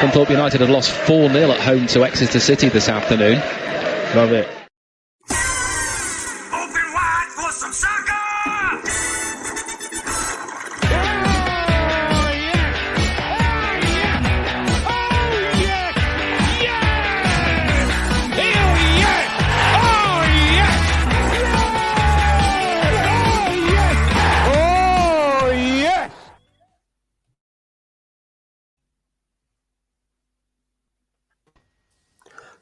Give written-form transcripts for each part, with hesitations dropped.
Scunthorpe United had lost 4-0 at home to Exeter City this afternoon. Love it. Open wide for some soccer!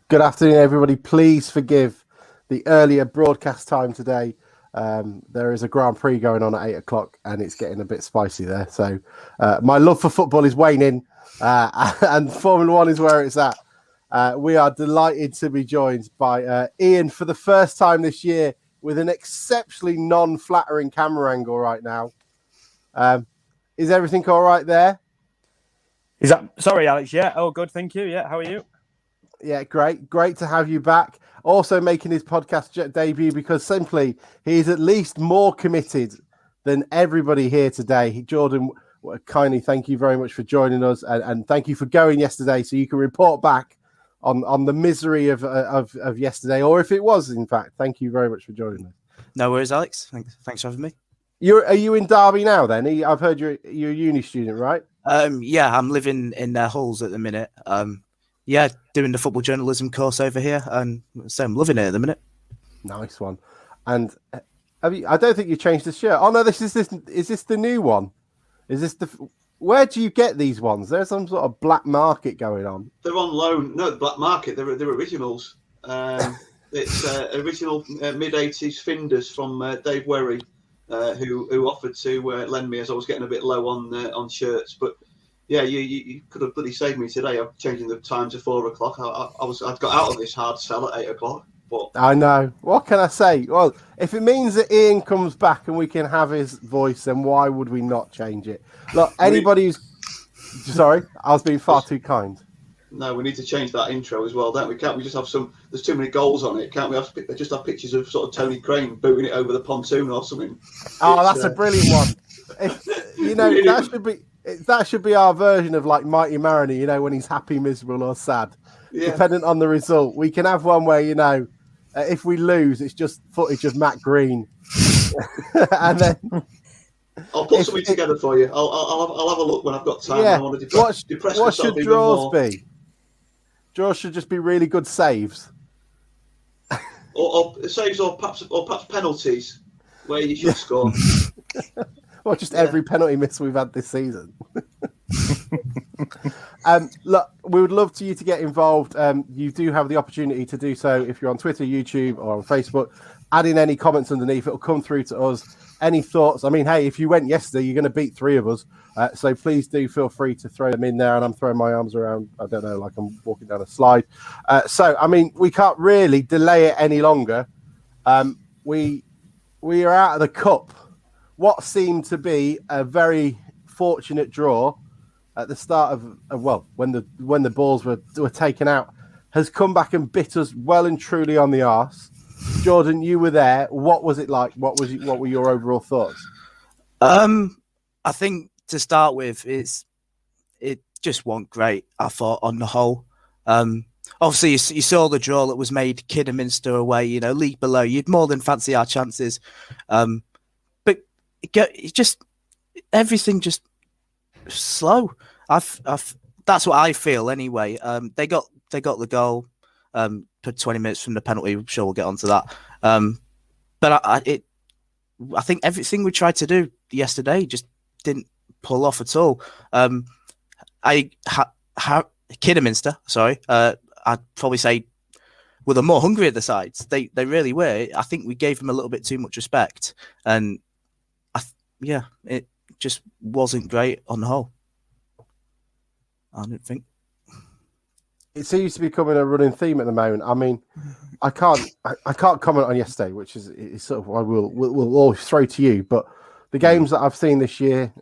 Good afternoon, everybody. Please forgive the earlier broadcast time today. There is a Grand Prix going on at 8 o'clock and it's getting a bit spicy there. So my love for football is waning and Formula One is where it's at. We are delighted to be joined by Ian for the first time this year with an exceptionally non-flattering camera angle right now. Is everything all right there? Is that sorry, Alex? Yeah. Oh, good. Thank you. Yeah. How are you? Yeah, great to have you back. Also making his podcast debut because simply he's at least more committed than everybody here today. Jordan, kindly thank you very much for joining us, and thank you for going yesterday, so you can report back on the misery of yesterday, or if it was in fact. Thank you very much for joining us. No worries, Alex. Thanks for having me. Are you in Derby now? Then I've heard you're a uni student, right? Yeah, I'm living in Hulls at the minute. Yeah, doing the football journalism course over here, and so I'm loving it at the minute. Nice one. And have you? I don't think you changed the shirt. Oh no, is this the new one? Is this the? Where do you get these ones? There's some sort of black market going on. They're on loan. No, the black market. They're originals. It's original mid '80s Finders from Dave Werry, who offered to lend me as I was getting a bit low on shirts, but. Yeah, you could have bloody saved me today. I'm changing the time to 4 o'clock. I'd got out of this hard sell at 8 o'clock. But I know. What can I say? Well, if it means that Ian comes back and we can have his voice, then why would we not change it? Look, anybody who's sorry, I was being far too kind. No, we need to change that intro as well, don't we? Can't we just have some? There's too many goals on it. Can't we just have pictures of sort of Tony Crane booting it over the pontoon or something? Oh, that's a brilliant one. That should be our version of like Mighty Mariner, when he's happy, miserable, or sad, dependent on the result. We can have one where, if we lose, it's just footage of Matt Green, and then I'll put something together for you. I'll have a look when I've got time. Yeah. I want to depress what myself should draws more. be? Draws should just be really good saves, or saves, or perhaps penalties where you should score. Or just every penalty miss we've had this season. Look, we would love you to get involved. You do have the opportunity to do so if you're on Twitter, YouTube, or on Facebook. Add in any comments underneath. It'll come through to us. Any thoughts? I mean, hey, if you went yesterday, you're going to beat 3 of us. So please do feel free to throw them in there. And I'm throwing my arms around, I don't know, like I'm walking down a slide. So, I mean, we can't really delay it any longer. We are out of the cup. What seemed to be a very fortunate draw at the start of when the balls were taken out has come back and bit us well and truly on the arse. Jordan, you were there. What was it like? What were your overall thoughts? I think to start with, it just wasn't great. I thought on the whole. Obviously, you saw the draw that was made Kidderminster away. League below, you'd more than fancy our chances. It just everything just slow. That's what I feel anyway. They got the goal for 20 minutes from the penalty. I'm sure we'll get onto that. But I think everything we tried to do yesterday just didn't pull off at all. Kidderminster, sorry. I'd probably say were the more hungry of the sides. They really were. I think we gave them a little bit too much respect, and it just wasn't great on the whole. I don't think. It seems to be becoming a running theme at the moment. I mean, I can't comment on yesterday, which is sort of why we'll always throw to you. But the games that I've seen this year,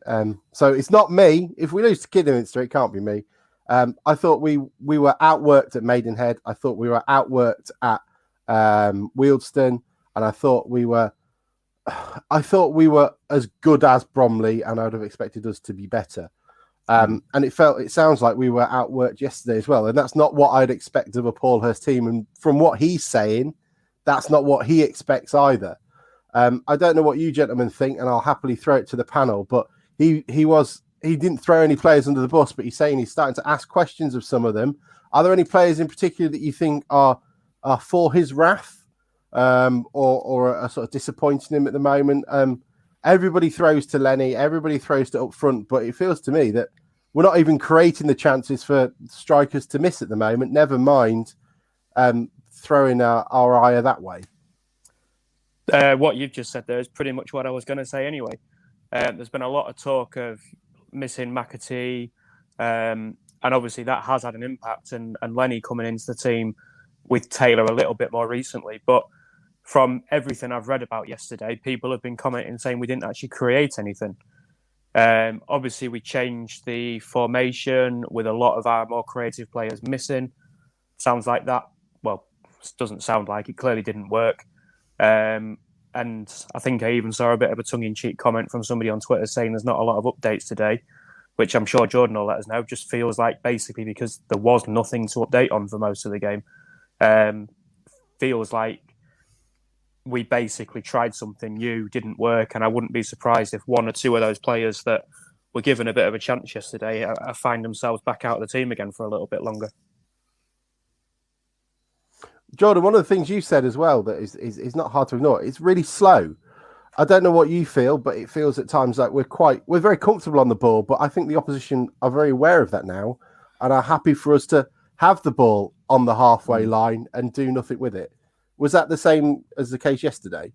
so it's not me. If we lose to Kidderminster, it can't be me. I thought we were outworked at Maidenhead. I thought we were outworked at Wealdstone, and I thought we were as good as Bromley, and I would have expected us to be better. And it sounds like we were outworked yesterday as well. And that's not what I'd expect of a Paul Hurst team. And from what he's saying, that's not what he expects either. I don't know what you gentlemen think, and I'll happily throw it to the panel. But he didn't throw any players under the bus, but he's saying he's starting to ask questions of some of them. Are there any players in particular that you think are for his wrath, or are sort of disappointing him at the moment? Everybody throws to Lenny, everybody throws to up front, but it feels to me that we're not even creating the chances for strikers to miss at the moment. Never mind throwing our ire that way. What you've just said there is pretty much what I was going to say anyway. There's been a lot of talk of missing McAtee, and obviously that has had an impact, and Lenny coming into the team with Taylor a little bit more recently. But from everything I've read about yesterday, people have been commenting saying we didn't actually create anything. Obviously, we changed the formation with a lot of our more creative players missing. Sounds like that, well, doesn't sound like it, clearly didn't work. And I think I even saw a bit of a tongue-in-cheek comment from somebody on Twitter saying there's not a lot of updates today, which I'm sure Jordan will let us know. Just feels like basically because there was nothing to update on for most of the game. Feels like we basically tried something new, didn't work, and I wouldn't be surprised if one or two of those players that were given a bit of a chance yesterday find themselves back out of the team again for a little bit longer. Jordan, one of the things you said as well that is not hard to ignore, it's really slow. I don't know what you feel, but it feels at times like we're very comfortable on the ball, but I think the opposition are very aware of that now and are happy for us to have the ball on the halfway line and do nothing with it. Was that the same as the case yesterday?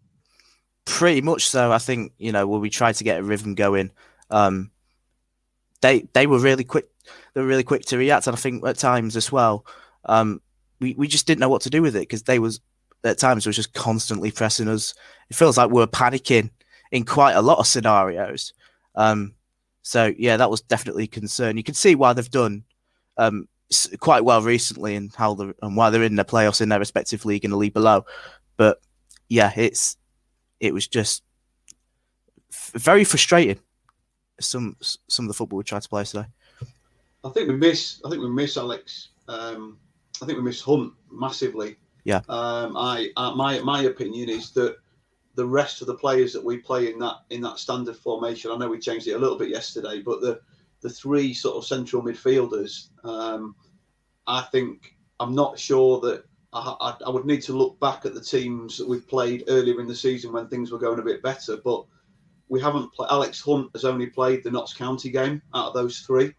Pretty much so. I think, when we tried to get a rhythm going, they were really quick. They were really quick to react, and I think at times as well, we just didn't know what to do with it because at times was just constantly pressing us. It feels like we were panicking in quite a lot of scenarios. So yeah, that was definitely a concern. You can see why they've done quite well recently and why they're in the playoffs in their respective league and the league below. But yeah, it was just very frustrating. Some of the football we tried to play today. I think we miss Alex. I think we miss Hunt massively. Yeah. My opinion is that the rest of the players that we play in that standard formation, I know we changed it a little bit yesterday, but the three sort of central midfielders, I think I'm not sure that I would need to look back at the teams that we've played earlier in the season when things were going a bit better, but we haven't played. Alex Hunt has only played the Notts County game out of those three.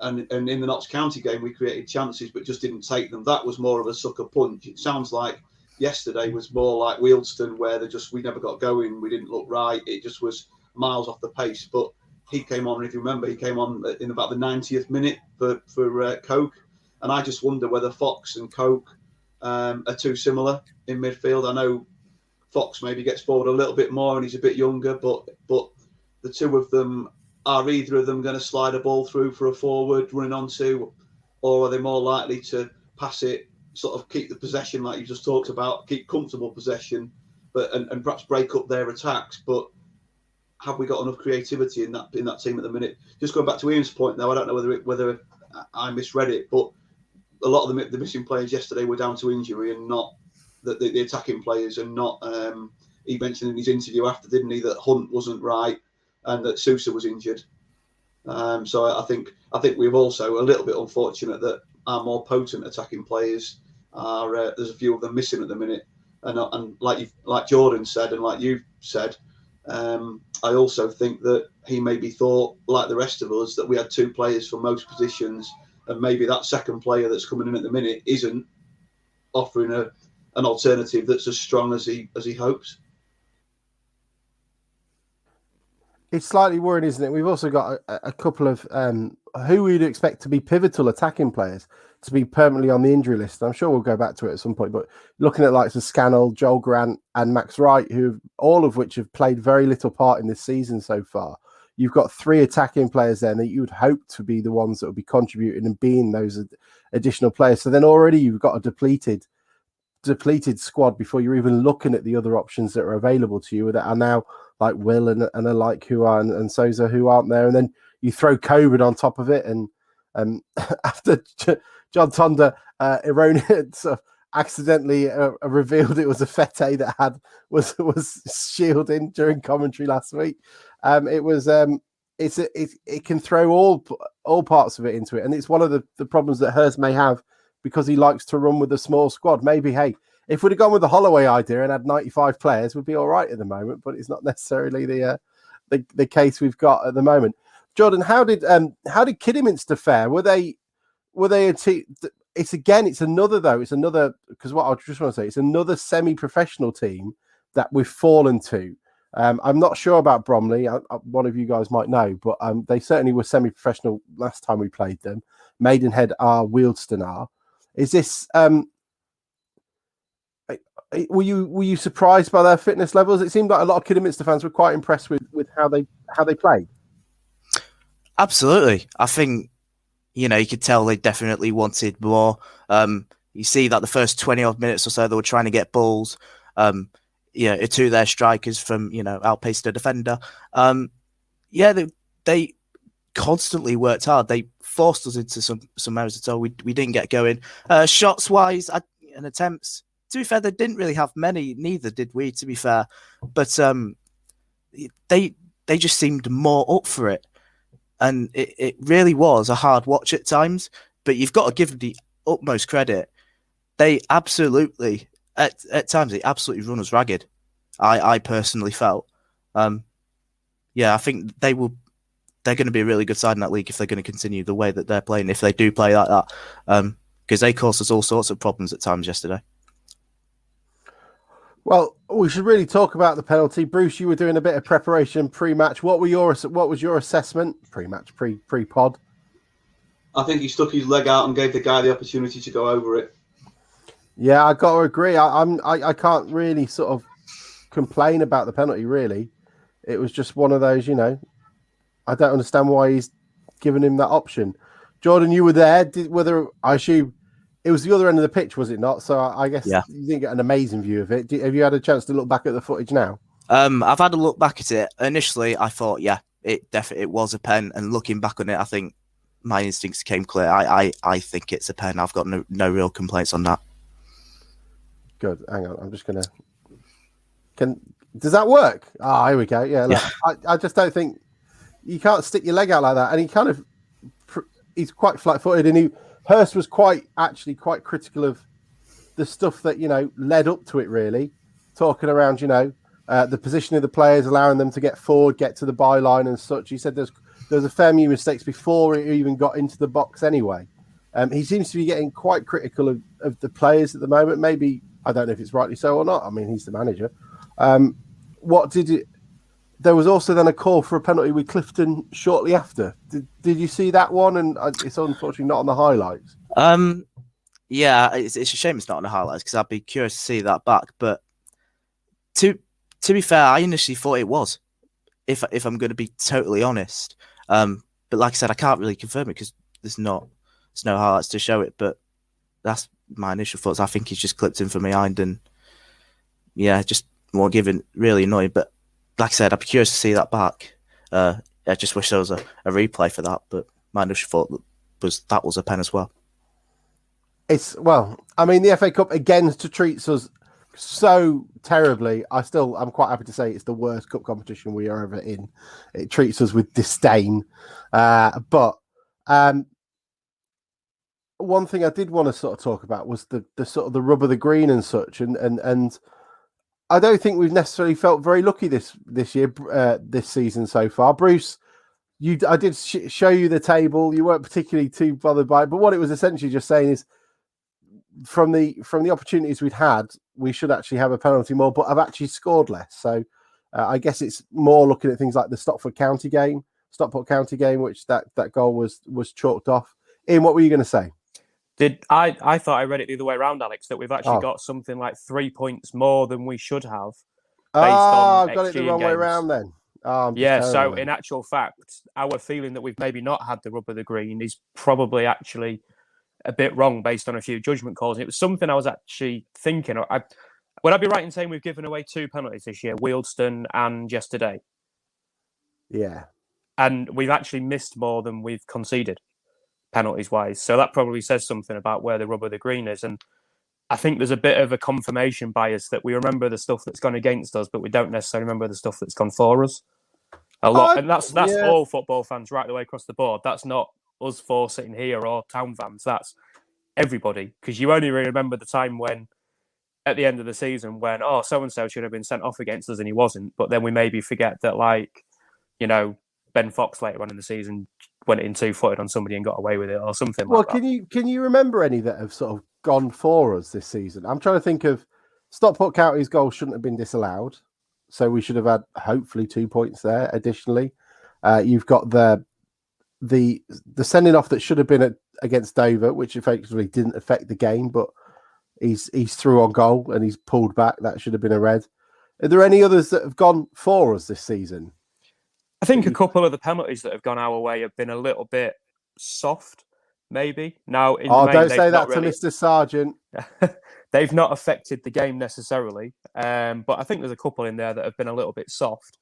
And in the Notts County game, we created chances, but just didn't take them. That was more of a sucker punch. It sounds like yesterday was more like Wealdstone, where we never got going. We didn't look right. It just was miles off the pace. But he came on, if you remember, in about the 90th minute for Coke. And I just wonder whether Fox and Coke are too similar in midfield. I know Fox maybe gets forward a little bit more and he's a bit younger, but the two of them, are either of them going to slide a ball through for a forward running onto, or are they more likely to pass it, sort of keep the possession like you just talked about, keep comfortable possession, but and perhaps break up their attacks? But have we got enough creativity in that team at the minute? Just going back to Ian's point, though, I don't know whether I misread it, but a lot of the missing players yesterday were down to injury and not the attacking players, and not. He mentioned in his interview after, didn't he, that Hunt wasn't right and that Sousa was injured. So I think we've also a little bit unfortunate that our more potent attacking players are. There's a few of them missing at the minute, and like Jordan said and like you said, I also think that he maybe thought, like the rest of us, that we had two players for most positions, and maybe that second player that's coming in at the minute isn't offering an alternative that's as strong as he hopes. It's slightly worrying, isn't it? We've also got a couple of who we'd expect to be pivotal attacking players to be permanently on the injury list. I'm sure we'll go back to it at some point, but looking at like Scannell, Joel Grant and Max Wright, all of which have played very little part in this season so far. You've got three attacking players there that you would hope to be the ones that would be contributing and being those additional players. So then already you've got a depleted squad before you're even looking at the other options that are available to you that are now like Will and alike who are and Sousa who aren't there. And then you throw COVID on top of it, and after John Tonda erroneous accidentally revealed it was a Fete that was shielding during commentary last week. It can throw all parts of it into it, and it's one of the problems that Hurst may have because he likes to run with a small squad. Maybe, hey, if we'd have gone with the Holloway idea and had 95 players, we'd be all right at the moment, but it's not necessarily the case we've got at the moment. Jordan, how did Kidderminster fare? Were they a team? It's another because what I just want to say, it's another semi-professional team that we've fallen to. I'm not sure about Bromley. One of you guys might know, but they certainly were semi-professional last time we played them. Maidenhead are, Wealdstone are. Is this? Were you surprised by their fitness levels? It seemed like a lot of Kidderminster fans were quite impressed with how they played. Absolutely, I think you could tell they definitely wanted more. You see that the first 20 odd minutes or so they were trying to get balls. Two of their strikers from outpaced a defender. They constantly worked hard. They forced us into some areas at all. We didn't get going. Shots wise and attempts. To be fair, they didn't really have many. Neither did we. To be fair, but they just seemed more up for it, and it really was a hard watch at times. But you've got to give them the utmost credit. They absolutely. At times, they absolutely run us ragged. I personally felt. I think they're going to be a really good side in that league if they're going to continue the way that they're playing, if they do play like that. Because they caused us all sorts of problems at times yesterday. Well, we should really talk about the penalty. Bruce, you were doing a bit of preparation pre-match. What was your assessment? Pre-match, pre-pod? I think he stuck his leg out and gave the guy the opportunity to go over it. Yeah, I got to agree. I can't really sort of complain about the penalty. Really, it was just one of those. I don't understand why he's given him that option. Jordan, you were there. I assume it was the other end of the pitch, was it not? So I guess you didn't get an amazing view of it. Have you had a chance to look back at the footage now? I've had a look back at it. Initially, I thought, it was a pen. And looking back on it, I think my instincts came clear. I think it's a pen. I've got no real complaints on that. Good. Hang on. I'm just going to... Does that work? Here we go. Yeah. Look, I just don't think... You can't stick your leg out like that. And he kind of... He's quite flat-footed. And Hurst was quite critical of the stuff that, led up to it, really. Talking around, the position of the players, allowing them to get forward, get to the byline and such. He said there's a fair few mistakes before he even got into the box anyway. He seems to be getting quite critical of the players at the moment. Maybe... I don't know if it's rightly so or not. I mean, he's the manager. There was also then a call for a penalty with Clifton shortly after. Did you see that one? And it's unfortunately not on the highlights. It's a shame it's not on the highlights because I'd be curious to see that back. But to be fair, I initially thought it was. If I'm going to be totally honest, but like I said, I can't really confirm it because there's no highlights to show it. But that's my initial thoughts. I think he's just clipped in from behind and just more given, really annoying. But like I said, I'd be curious to see that back. I just wish there was a replay for that, but my initial thought was a pen as well. The FA Cup again treats us so terribly. I'm quite happy to say it's the worst cup competition we are ever in. It treats us with disdain. But one thing I did want to sort of talk about was the sort of the rub of the green and such, and I don't think we've necessarily felt very lucky this year, this season so far. Bruce, I did show you the table. You weren't particularly too bothered by it, but what it was essentially just saying is, from the opportunities we'd had, we should actually have a penalty more, but I've actually scored less. So I guess it's more looking at things like the Stockport County game, which that goal was chalked off. Ian, what were you going to say? I thought I read it the other way around, Alex, that we've actually got something like 3 points more than we should have. I've got it the wrong way around then. So in actual fact, our feeling that we've maybe not had the rub of the green is probably actually a bit wrong based on a few judgment calls. And it was something I was actually thinking. Would I be right in saying we've given away 2 penalties this year, Wealdstone and yesterday? Yeah. and we've actually missed more than we've conceded penalties wise. So that probably says something about where the rub of the green is. And I think there's a bit of a confirmation bias that we remember the stuff that's gone against us, but we don't necessarily remember the stuff that's gone for us a lot. And that's all football fans right the way across the board. That's not us four sitting here or Town fans. That's everybody, because you only really remember the time when, at the end of the season, when so-and-so should have been sent off against us and he wasn't. But then we maybe forget that, like, you know, Ben Fox later on in the season went in 2-footed on somebody and got away with it or something like that. Well, can you remember any that have sort of gone for us this season? I'm trying to think of Stockport County's goal shouldn't have been disallowed, so we should have had hopefully 2 points there. Additionally, you've got the sending off that should have been against Dover, which effectively didn't affect the game, but he's through on goal and he's pulled back. That should have been a red. Are there any others that have gone for us this season? I think a couple of the penalties that have gone our way have been a little bit soft, maybe. Now, don't say that to Mr. Sargent. They've not affected the game necessarily, but I think there's a couple in there that have been a little bit soft.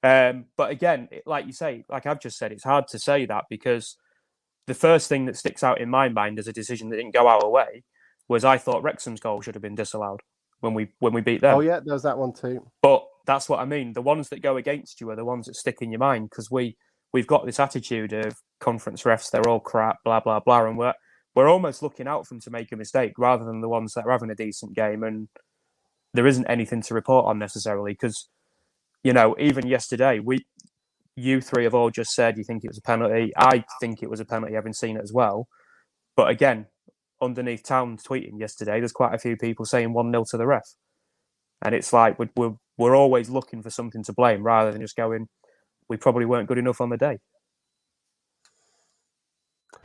But again, like you say, like I've just said, it's hard to say that, because the first thing that sticks out in my mind as a decision that didn't go our way was I thought Wrexham's goal should have been disallowed when we beat them. Oh yeah, there's that one too. But that's what I mean. The ones that go against you are the ones that stick in your mind, because we've got this attitude of conference refs, they're all crap, blah blah blah, and we're almost looking out for them to make a mistake rather than the ones that are having a decent game and there isn't anything to report on necessarily. Because, you know, even yesterday, you three have all just said you think it was a penalty. I think it was a penalty, having seen it as well. But again, underneath Town's tweeting yesterday, there's quite a few people saying 1-0 to the ref. And it's like we're always looking for something to blame rather than just going, we probably weren't good enough on the day.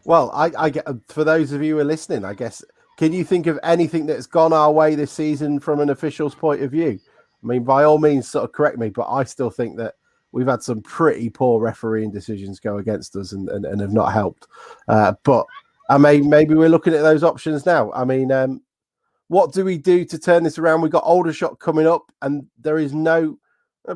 Well, I get, for those of you who are listening, I guess, can you think of anything that's gone our way this season from an official's point of view? I mean, by all means, sort of correct me, but I still think that we've had some pretty poor refereeing decisions go against us and have not helped. But I mean, maybe we're looking at those options now. I mean, what do we do to turn this around? We've got Aldershot coming up, and there is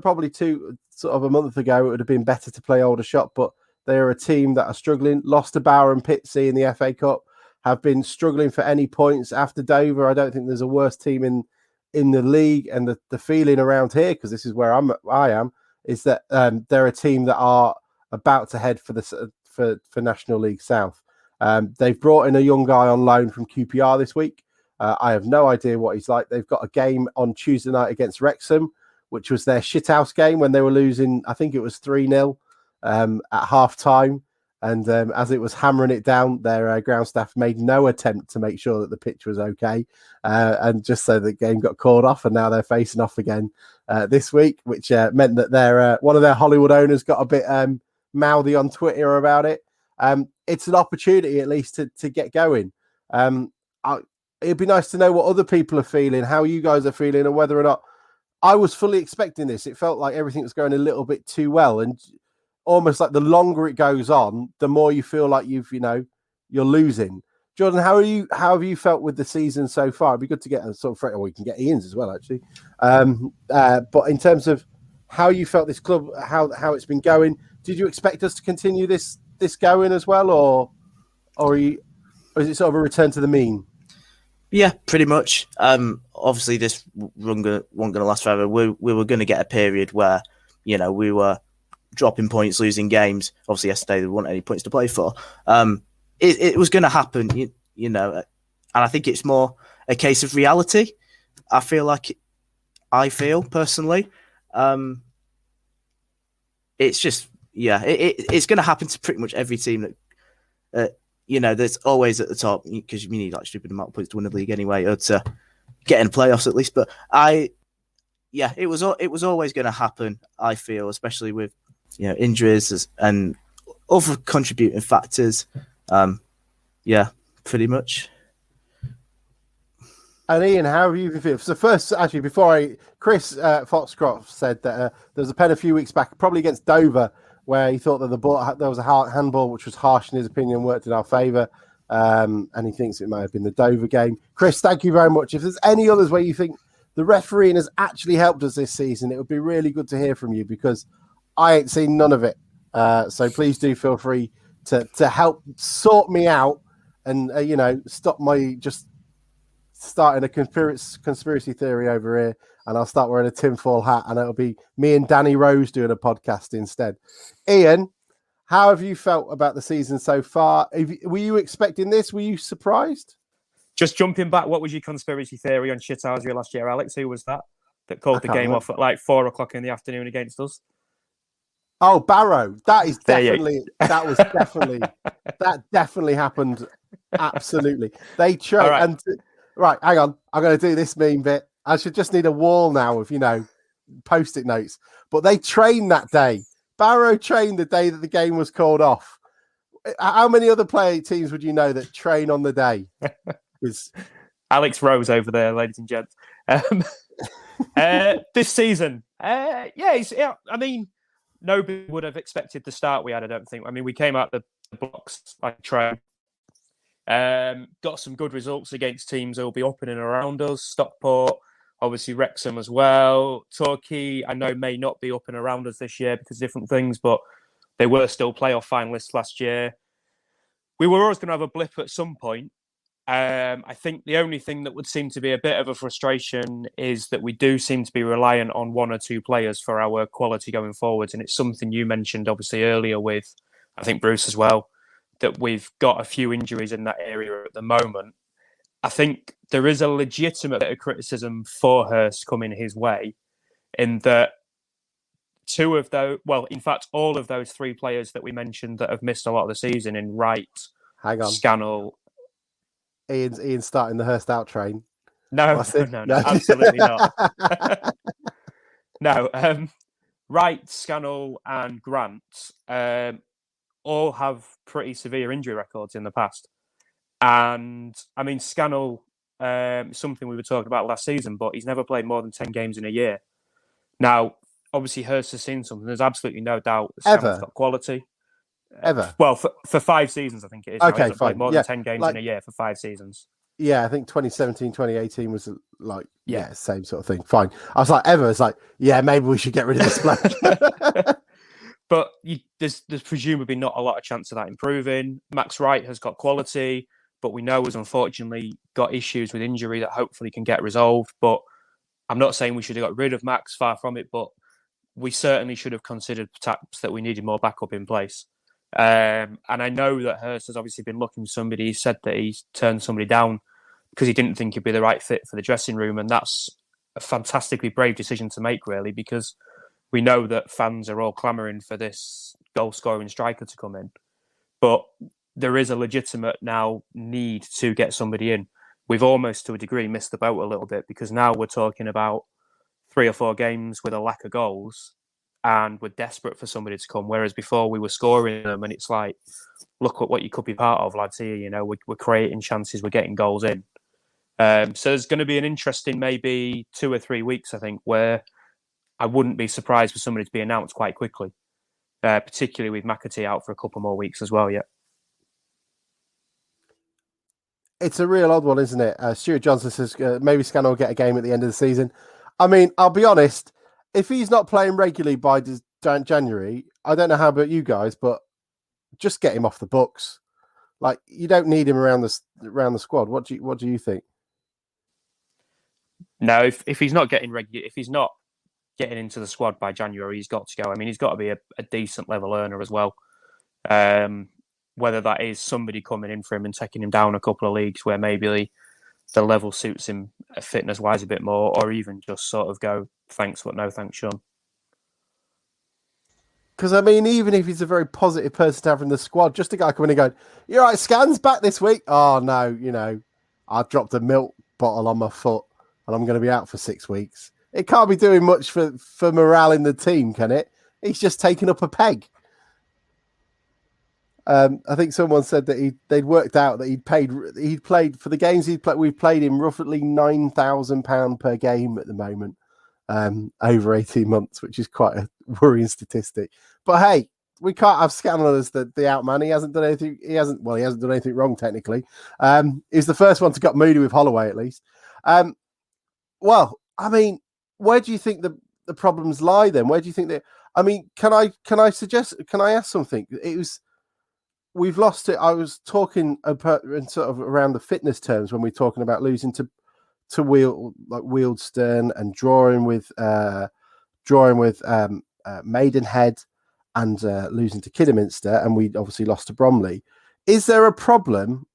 probably a month ago, it would have been better to play Aldershot, but they are a team that are struggling. Lost to Bauer and Pitsea in the FA Cup, have been struggling for any points after Dover. I don't think there's a worse team in the league, and the feeling around here, because this is where I am, is that they're a team that are about to head for National League South. They've brought in a young guy on loan from QPR this week. I have no idea what he's like. They've got a game on Tuesday night against Wrexham, which was their shithouse game when they were losing, I think it was 3-0 at half time. And as it was hammering it down, their ground staff made no attempt to make sure that the pitch was okay. And just so the game got called off, and now they're facing off again this week, which meant that one of their Hollywood owners got a bit mouthy on Twitter about it. It's an opportunity, at least, to get going. It'd be nice to know what other people are feeling, how you guys are feeling, and whether or not I was fully expecting this. It felt like everything was going a little bit too well, and almost like the longer it goes on, the more you feel like you're losing. Jordan, how have you felt with the season so far? It'd be good to get a sort of, we can get Ian's as well, actually. But in terms of how you felt this club, how it's been going, did you expect us to continue this going as well, or is it sort of a return to the mean? Yeah, pretty much. Obviously, this run wasn't going to last forever. We were going to get a period where, we were dropping points, losing games. Obviously, yesterday there weren't any points to play for. It was going to happen, and I think it's more a case of reality. I feel personally, it's just it's going to happen to pretty much every team that. There's always at the top, because you need like stupid amount of points to win the league anyway, or to get in playoffs at least. But it was always going to happen. I feel, especially with injuries and other contributing factors. Pretty much. And Ian, how have you feel? So first, actually, Chris Foxcroft said that there was a pen a few weeks back, probably against Dover, where he thought that there was a handball which was harsh in his opinion, worked in our favour, and he thinks it might have been the Dover game. Chris, thank you very much. If there's any others where you think the refereeing has actually helped us this season, it would be really good to hear from you, because I ain't seen none of it. So please do feel free to help sort me out and stop my just starting a conspiracy theory over here, and I'll start wearing a tinfoil hat, and it'll be me and Danny Rose doing a podcast instead. Ian, how have you felt about the season so far? Were you expecting this? Were you surprised? Just jumping back, what was your conspiracy theory on Shithousery last year, Alex? Who was that called the game off at like 4 o'clock in the afternoon against us? Oh, Barrow. That definitely happened. Absolutely. They trained. Right. Right, hang on. I'm going to do this meme bit. I should just need a wall now of, Post-it notes. But they trained that day. Barrow trained the day that the game was called off. How many other teams would you know that train on the day? Alex Rose over there, ladies and gents. This season, I mean, nobody would have expected the start we had, I don't think. I mean, we came out the blocks like a train. Got some good results against teams that will be up in and around us. Stockport, obviously Wrexham as well. Torquay, I know, may not be up and around us this year because of different things, but they were still playoff finalists last year. We were always going to have a blip at some point. I think the only thing that would seem to be a bit of a frustration is that we do seem to be reliant on one or two players for our quality going forwards. And it's something you mentioned, obviously, earlier with, I think, Bruce as well, that we've got a few injuries in that area at the moment. I think there is a legitimate bit of criticism for Hurst coming his way in that all of those three players that we mentioned that have missed a lot of the season in Wright, Scannell. Ian's starting the Hurst out train. No, absolutely not. No, Wright, Scannell and Grant all have pretty severe injury records in the past. And, I mean, Scannell, something we were talking about last season, but he's never played more than 10 games in a year. Now, obviously, Hurst has seen something. There's absolutely no doubt that Scannell's got quality. Ever? Well, for 5 seasons, I think it is. Okay, he's played more than 10 games in a year for 5 seasons. Yeah, I think 2017, 2018 was like, same sort of thing. Fine. I was like, ever. It's like, maybe we should get rid of this bloke. But there's presumably not a lot of chance of that improving. Max Wright has got quality, but we know has unfortunately got issues with injury that hopefully can get resolved. But I'm not saying we should have got rid of Max, far from it, but we certainly should have considered perhaps that we needed more backup in place. And I know that Hurst has obviously been looking for somebody. He said that he's turned somebody down because he didn't think he'd be the right fit for the dressing room. And that's a fantastically brave decision to make, really, because we know that fans are all clamouring for this goal-scoring striker to come in. But there is a legitimate now need to get somebody in. We've almost, to a degree, missed the boat a little bit because now we're talking about 3 or 4 games with a lack of goals and we're desperate for somebody to come. Whereas before we were scoring them and it's like, look at what you could be part of, lads, here. We're creating chances, we're getting goals in. So there's going to be an interesting maybe 2 or 3 weeks, I think, where I wouldn't be surprised for somebody to be announced quite quickly, particularly with McAtee out for a couple more weeks as well yet. It's a real odd one, isn't it? Stuart Johnson says maybe Scannell will get a game at the end of the season. I mean, I'll be honest, if he's not playing regularly by January, I don't know how about you guys, but just get him off the books. Like, you don't need him around the squad. What do you think? No, if he's not getting regular, if he's not getting into the squad by January, he's got to go. I mean, he's got to be a decent level earner as well. Whether that is somebody coming in for him and taking him down a couple of leagues where maybe the level suits him fitness-wise a bit more, or even just sort of go, thanks, but no thanks, Sean. Because, I mean, even if he's a very positive person to have in the squad, just a guy coming in and going, you're right, Scan's back this week. Oh, no, I dropped a milk bottle on my foot and I'm going to be out for 6 weeks. It can't be doing much for morale in the team, can it? He's just taken up a peg. I think someone said that they'd worked out that he'd played for the games we've played him roughly £9,000 per game at the moment, over 18 months, which is quite a worrying statistic. But hey, we can't have Scannell as the outman. He hasn't done anything. He hasn't done anything wrong technically. He's the first one to got moody with Holloway at least. Well, I mean, where do you think the problems lie then? Where do you think that? I mean, can I ask something? We've lost it. I was talking about in sort of around the fitness terms when we're talking about losing to Wealdstone and drawing with Maidenhead and losing to Kidderminster, and we obviously lost to Bromley. Is there a problem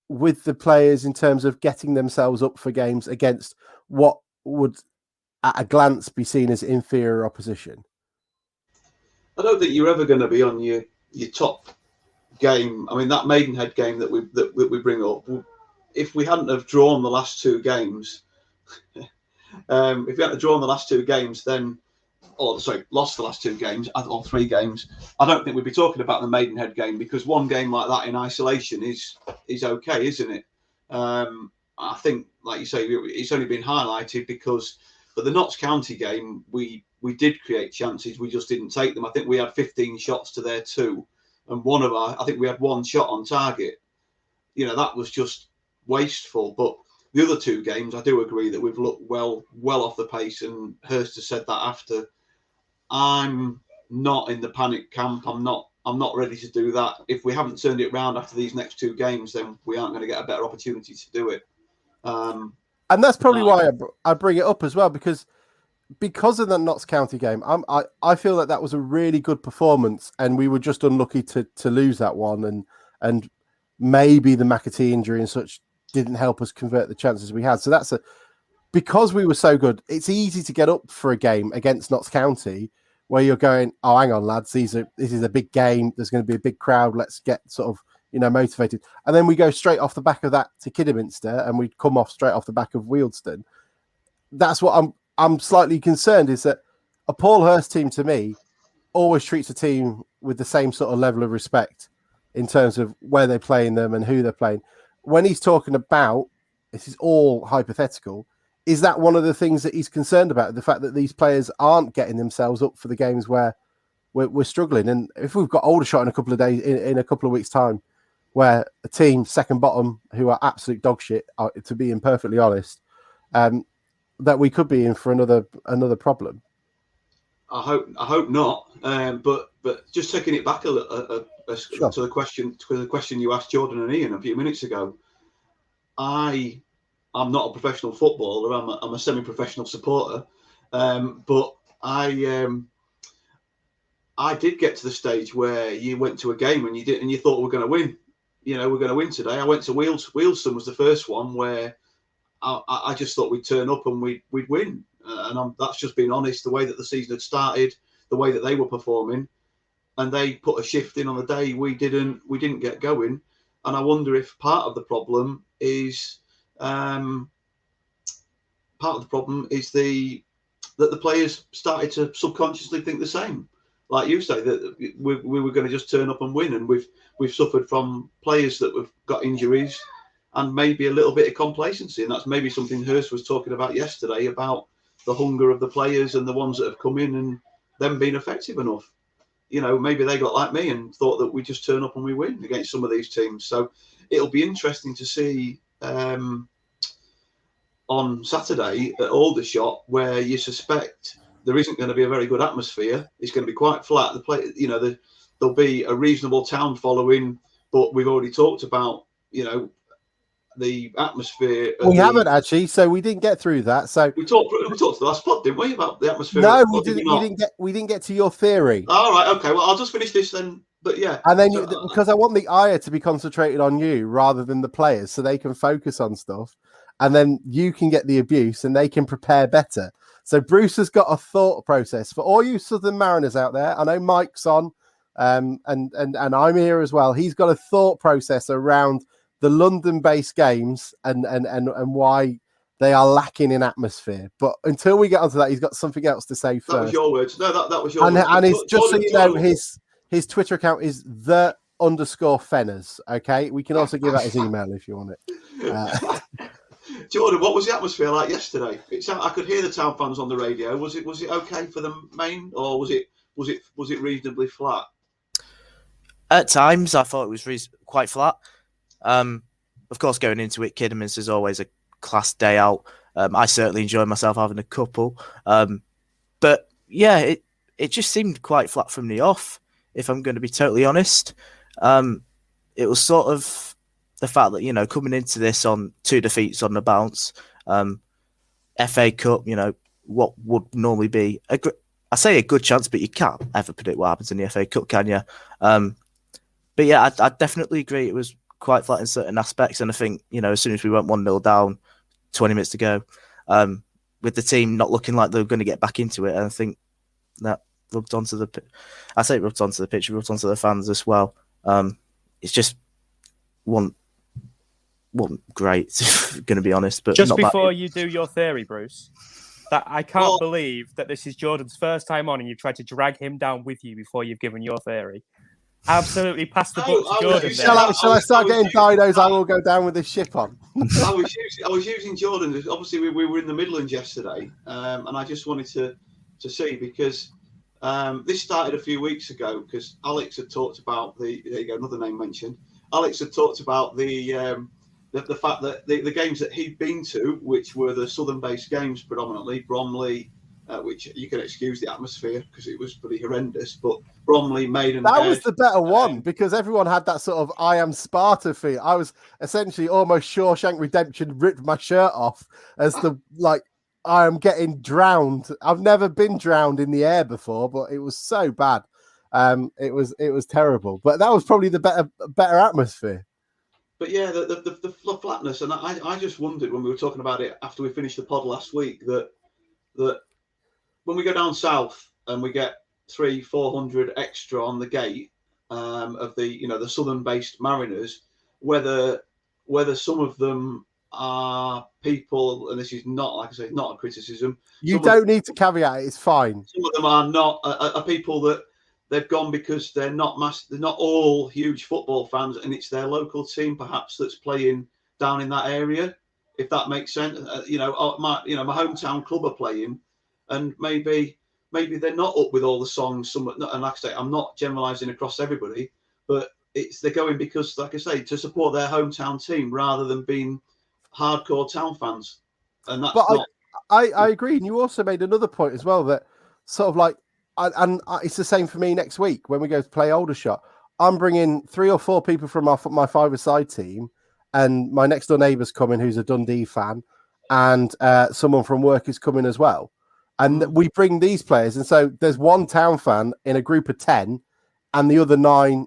with the players in terms of getting themselves up for games against what would, at a glance, be seen as inferior opposition? I don't think you're ever going to be on your top game. I mean, that Maidenhead game that we bring up, if we hadn't have drawn the last two games, then, lost the last two games or three games, I don't think we'd be talking about the Maidenhead game, because one game like that in isolation is okay, isn't it? I think, like you say, it's only been highlighted but the Notts County game, we did create chances, we just didn't take them. I think we had 15 shots to their 2, and I think we had one shot on target. That was just wasteful. But the other two games, I do agree that we've looked well off the pace, and Hurst has said that after. I'm not in the panic camp. I'm not ready to do that. If we haven't turned it around after these next two games, then we aren't going to get a better opportunity to do it. And that's probably why I bring it up as well, because of the Notts County game, I feel that was a really good performance, and we were just unlucky to lose that one, and maybe the McAtee injury and such didn't help us convert the chances we had. So because we were so good, it's easy to get up for a game against Notts County where you're going, oh, hang on, lads, this is a big game. There's going to be a big crowd. Let's get sort of, motivated. And then we go straight off the back of that to Kidderminster, and we come off straight off the back of Wealdstone. That's what I'm slightly concerned, is that a Paul Hurst team, to me, always treats a team with the same sort of level of respect in terms of where they're playing them and who they're playing. When he's talking about, this is all hypothetical, is that one of the things that he's concerned about? The fact that these players aren't getting themselves up for the games where we're struggling. And if we've got Aldershot in a couple of days, in a couple of weeks' time, where a team second bottom who are absolute dog shit, to be perfectly honest, that we could be in for another problem. I hope not. But just taking it back sure. to the question you asked Jordan and Ian a few minutes ago, I'm not a professional footballer. I'm a semi-professional supporter, but I did get to the stage where you went to a game and you thought we're going to win. We're going to win today. I went to Wealdstone was the first one where I just thought we'd turn up and we'd win. And that's just being honest. The way that the season had started, the way that they were performing, and they put a shift in on the day we didn't get going. And I wonder if part of the problem is that the players started to subconsciously think the same. Like you say, that we were going to just turn up and win, and we've suffered from players that have got injuries and maybe a little bit of complacency, and that's maybe something Hurst was talking about yesterday, about the hunger of the players and the ones that have come in and them being effective enough. Maybe they got like me and thought that we just turn up and we win against some of these teams. So it'll be interesting to see on Saturday at Aldershot, where you suspect there isn't going to be a very good atmosphere. It's going to be quite flat. There'll be a reasonable town following, but we've already talked about, the atmosphere. We haven't actually, so we didn't get through that. So we talked the last pod, didn't we, about the atmosphere? No, we didn't get to your theory. All right, okay. Well, I'll just finish this then. But yeah, and then because I want the ire to be concentrated on you rather than the players, so they can focus on stuff, and then you can get the abuse and they can prepare better. So Bruce has got a thought process for all you Southern Mariners out there. I know Mike's on, and I'm here as well. He's got a thought process around the London-based games and why they are lacking in atmosphere. But until we get onto that, he's got something else to say first. That was your words. No, that was your words. And just so you know, his Twitter account is _Fenners. Okay, we can also give out his email if you want it. Jordan, what was the atmosphere like yesterday? I could hear the town fans on the radio. Was it okay for the main, or was it reasonably flat? At times, I thought it was quite flat. Of course, going into it, Kidderminster is always a class day out. I certainly enjoy myself having a couple. But yeah, it just seemed quite flat from the off, if I'm going to be totally honest. It was sort of the fact that, coming into this on 2 defeats on the bounce, FA Cup, what would normally be I say a good chance, but you can't ever predict what happens in the FA Cup, can you? But yeah, I definitely agree. It was quite flat in certain aspects, and I think as soon as we went 1-0 down, 20 minutes to go, with the team not looking like they were going to get back into it, and I think that rubbed onto the pitch. I say it rubbed onto the pitch, it rubbed onto the fans as well. It's just wasn't great, going to be honest. But just not before that... you do your theory, Bruce, that I can't believe that this is Jordan's first time on, and you've tried to drag him down with you before you've given your theory. Absolutely pass the buck to Jordan. Shall I start getting dinos? I will go down with this ship on. I was using Jordan. Obviously, we were in the Midlands yesterday, and I just wanted to see because this started a few weeks ago because Alex had talked about there you go, another name mentioned. Alex had talked about the fact that the games that he'd been to, which were the southern-based games predominantly, Bromley, which you can excuse the atmosphere because it was pretty horrendous, but Bromley, Maidenhead. That was the better one because everyone had that sort of I am Sparta feel. I was essentially almost Shawshank Redemption, ripped my shirt off as I am getting drowned. I've never been drowned in the air before, but it was so bad. It was terrible, but that was probably the better atmosphere. But yeah, the flatness, and I just wondered when we were talking about it after we finished the pod last week that when we go down south and we get 300-400 extra on the gate of the southern-based Mariners, whether some of them are people, and this is not, like I say, not a criticism. You don't need to caveat it; it's fine. Some of them are not are people that they've gone because they're not all huge football fans, and it's their local team perhaps that's playing down in that area. If that makes sense, my hometown club are playing, and maybe they're not up with all the songs. And like I say, I'm not generalising across everybody, but they're going because, like I say, to support their hometown team rather than being hardcore town fans. And that's I agree. And you also made another point as well that sort of like, and it's the same for me next week when we go to play Aldershot. I'm bringing 3 or 4 people from my five-a-side team, and my next door neighbour's coming, who's a Dundee fan, and someone from work is coming as well. And we bring these players, and so there's one town fan in a group of 10, and the other 9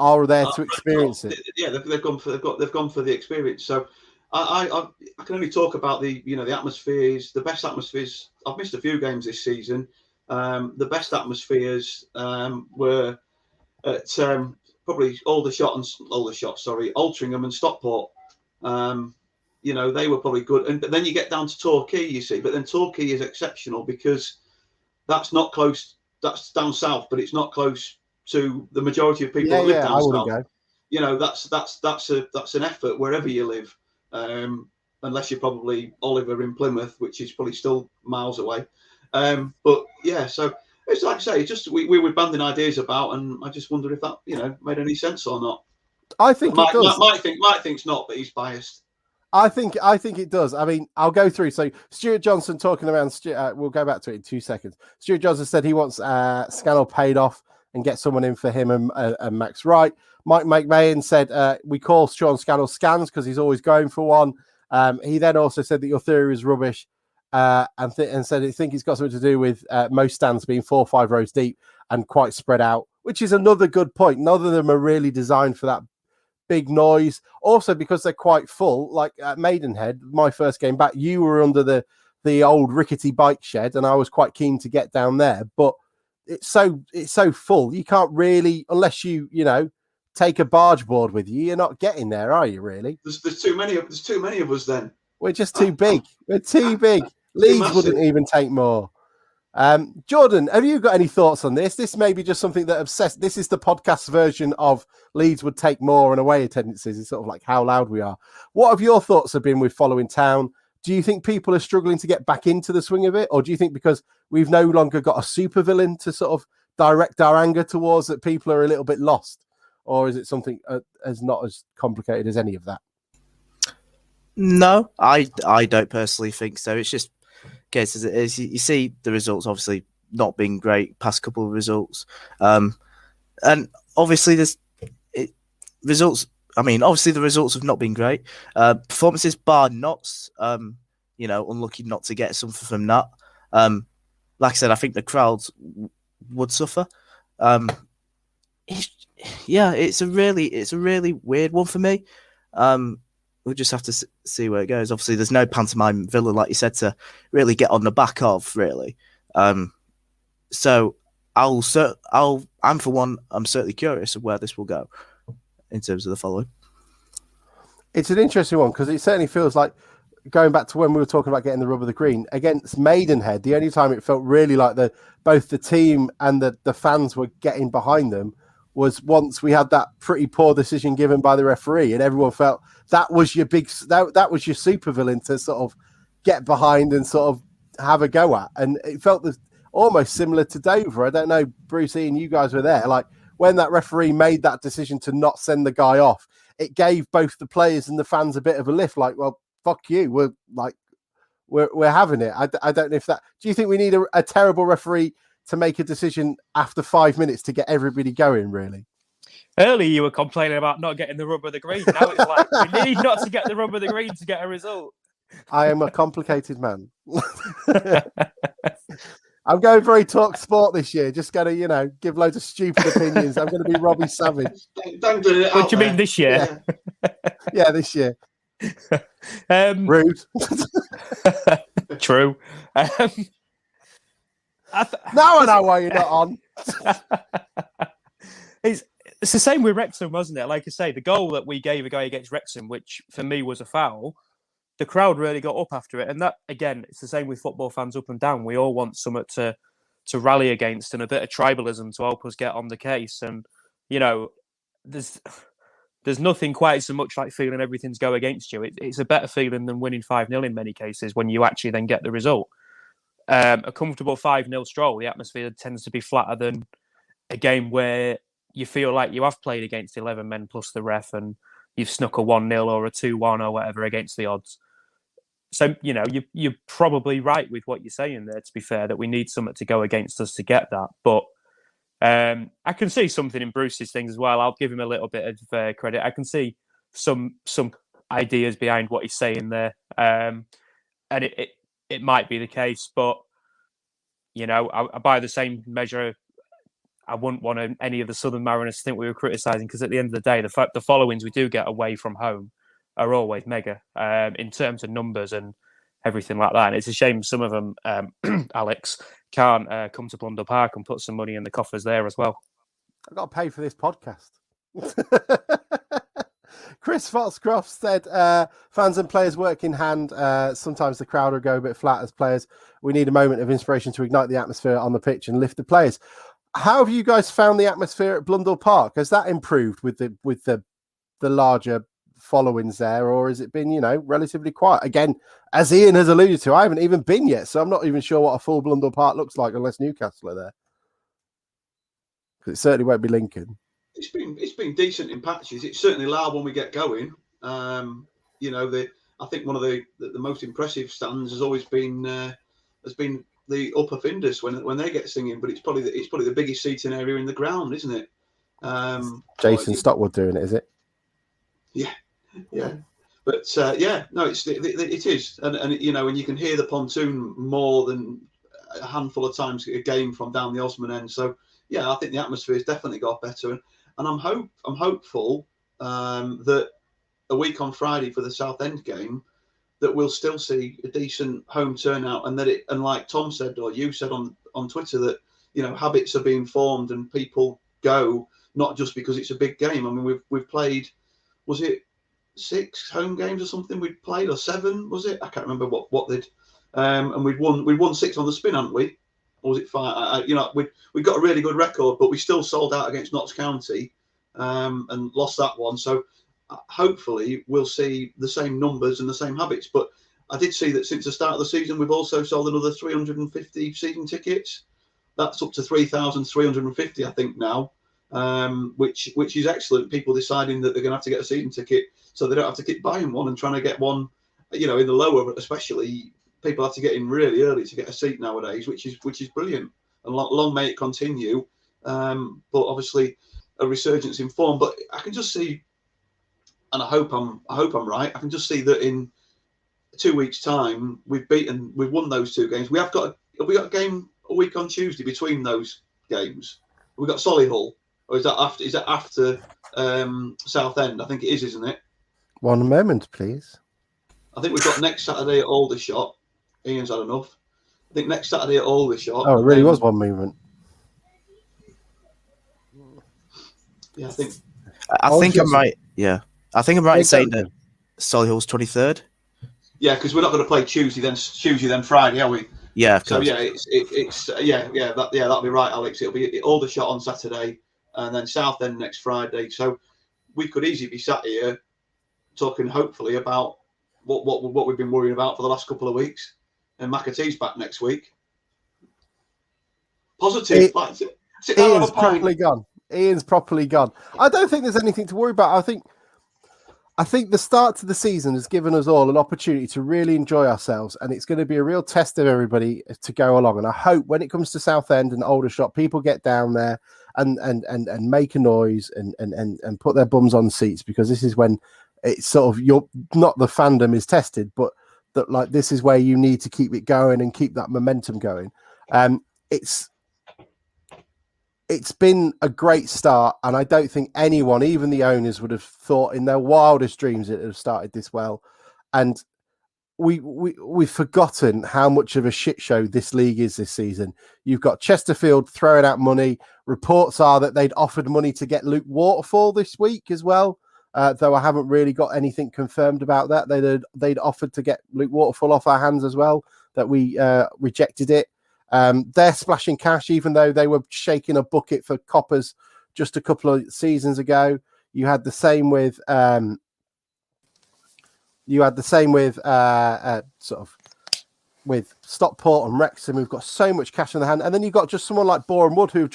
are there to experience it. Yeah, they've gone for the experience. So I can only talk about the atmospheres, the best atmospheres. I've missed a few games this season. The best atmospheres were at probably Altrincham and Stockport. They were probably good. But then you get down to Torquay, you see. But then Torquay is exceptional because that's not close. That's down south, but it's not close to the majority of people who live down south. Go. That's an effort wherever you live, unless you're probably Oliver in Plymouth, which is probably still miles away. But yeah, so it's like I say, it's just we were banding ideas about, and I just wondered if that made any sense or not. I think it does. Mike thinks not, but he's biased. I think it does. I mean, I'll go through. So Stuart Johnson talking around. We'll go back to it in 2 seconds. Stuart Johnson said he wants Scannell paid off and get someone in for him and Max Wright. Mike McMahon said we call Sean Scannell Scans because he's always going for one. He then also said that your theory is rubbish. And said I think it's got something to do with most stands being 4 or 5 rows deep and quite spread out, which is another good point. None of them are really designed for that big noise. Also, because they're quite full, like at Maidenhead, my first game back, you were under the old rickety bike shed, and I was quite keen to get down there. But it's so full, you can't really, unless you take a barge board with you, you're not getting there, are you? Really? There's too many of us. Then we're just too big. We're too big. Leeds wouldn't even take more. Jordan, have you got any thoughts on this? This may be just something that obsessed. This is the podcast version of Leeds would take more and away attendances. It's sort of like how loud we are. What have your thoughts have been with following town? Do you think people are struggling to get back into the swing of it? Or do you think because we've no longer got a supervillain to sort of direct our anger towards that people are a little bit lost? Or is it something as not as complicated as any of that? No, I don't personally think so. It's just case as it is. You see the results, obviously, not been great past couple of results. And obviously results. I mean, obviously the results have not been great. Performances bar Notts, unlucky not to get something from that. Like I said, I think the crowds would suffer. It's a really weird one for me. We'll just have to see where it goes. Obviously, there's no pantomime Villa, like you said, to really get on the back of, really. So I'm for one, I'm certainly curious of where this will go in terms of the following. It's an interesting one because it certainly feels like, going back to when we were talking about getting the rub of the green against Maidenhead, the only time it felt really like both the team and the fans were getting behind them was once we had that pretty poor decision given by the referee, and everyone felt that was your that was your supervillain to sort of get behind and sort of have a go at. And it felt almost similar to Dover. I don't know, Bruce, Ian, you guys were there. Like when that referee made that decision to not send the guy off, it gave both the players and the fans a bit of a lift. Like, well, fuck you. We're having it. I don't know if that. Do you think we need a terrible referee to make a decision after 5 minutes to get everybody going? Really? Earlier, you were complaining about not getting the rub of the green. Now it's like we need not to get the rub of the green to get a result. I am a complicated man. I'm going very talk sport this year. Just going to, give loads of stupid opinions. I'm going to be Robbie Savage. Don't do it. What do you mean this year? Yeah, this year. Rude. True. Now I know why you're not on. It's the same with Wrexham, wasn't it? Like I say, the goal that we gave a guy against Wrexham, which for me was a foul, the crowd really got up after it. And that, again, it's the same with football fans up and down. We all want something to rally against and a bit of tribalism to help us get on the case. And, there's nothing quite so much like feeling everything's go against you. It's a better feeling than winning 5-0 in many cases when you actually then get the result. A comfortable 5-0 stroll, the atmosphere tends to be flatter than a game where you feel like you have played against 11 men plus the ref and you've snuck a 1-0 or a 2-1 or whatever against the odds. So, you're probably right with what you're saying there, to be fair, that we need something to go against us to get that. But I can see something in Bruce's things as well. I'll give him a little bit of credit. I can see some ideas behind what he's saying there. And it might be the case, but, I by the same measure, I wouldn't want any of the Southern Mariners to think we were criticising, because at the end of the day, the followings we do get away from home are always mega in terms of numbers and everything like that. And it's a shame some of them, Alex, can't come to Blundell Park and put some money in the coffers there as well. I've got to pay for this podcast. Chris Foxcroft said, fans and players work in hand. Sometimes the crowd will go a bit flat as players. We need a moment of inspiration to ignite the atmosphere on the pitch and lift the players. How have you guys found the atmosphere at Blundell Park? Has that improved with the larger followings there, or has it been, relatively quiet? Again, as Ian has alluded to, I haven't even been yet, so I'm not even sure what a full Blundell Park looks like unless Newcastle are there. Because it certainly won't be Lincoln. It's been decent in patches. It's certainly loud when we get going. I think one of the most impressive stands has always been the upper Findus when they get singing, but it's probably the biggest seating area in the ground, isn't it? Jason Stockwood doing it, is it? Yeah. But no, it is, and you can hear the pontoon more than a handful of times a game from down the Osman end. So yeah, I think the atmosphere has definitely got better, and I'm hopeful that a week on Friday for the Southend game, that we'll still see a decent home turnout, and like Tom said, or you said on Twitter, that habits are being formed and people go not just because it's a big game. I mean, we've played, was it 6 home games or something we'd played, or 7, was it? I can't remember what they'd and we'd won 6 on the spin, hadn't we? Or was it 5? We got a really good record, but we still sold out against Notts County and lost that one. So hopefully we'll see the same numbers and the same habits. But I did see that since the start of the season, we've also sold another 350 season tickets. That's up to 3,350, I think, now, which is excellent. People deciding that they're going to have to get a season ticket, so they don't have to keep buying one and trying to get one. In the lower, especially, people have to get in really early to get a seat nowadays, which is brilliant. and long may it continue. But obviously, a resurgence in form. But I can just see, and I hope I'm right. I can just see that in 2 weeks' time, we've won those 2 games. Have we got a game a week on Tuesday between those games? Have we got Solihull, or is that after? Is that after Southend? I think it is, isn't it? One moment, please. I think we've got next Saturday at Aldershot. Ian's had enough. I think next Saturday at Aldershot. Oh, it really was one movement. Yeah, I think I'm right. Yeah, I think I'm right in saying that Solihull's 23rd. Yeah, because we're not going to play Tuesday then Friday, are we? Yeah, of course. So that'll be right, Alex. It'll be Aldershot on Saturday, and then Southend next Friday. So we could easily be sat here talking, hopefully, about what we've been worrying about for the last couple of weeks. And McAtee's back next week. Positive. Ian's properly gone. Ian's properly gone. I don't think there's anything to worry about. I think the start to the season has given us all an opportunity to really enjoy ourselves, and it's going to be a real test of everybody to go along. And I hope when it comes to Southend and Aldershot, people get down there and make a noise and put their bums on seats, because this is when it's sort of not the fandom is tested, but that like this is where you need to keep it going and keep that momentum going. It's been a great start, and I don't think anyone, even the owners, would have thought in their wildest dreams it would have started this well. And we've forgotten how much of a shit show this league is this season. You've got Chesterfield throwing out money. Reports are that they'd offered money to get Luke Waterfall this week as well, though I haven't really got anything confirmed about that. They'd offered to get Luke Waterfall off our hands as well, that we rejected it. They're splashing cash, even though they were shaking a bucket for coppers just a couple of seasons ago. You had the same with with Stockport and Wrexham, who've got so much cash in the hand, and then you've got just someone like Boreham Wood, who've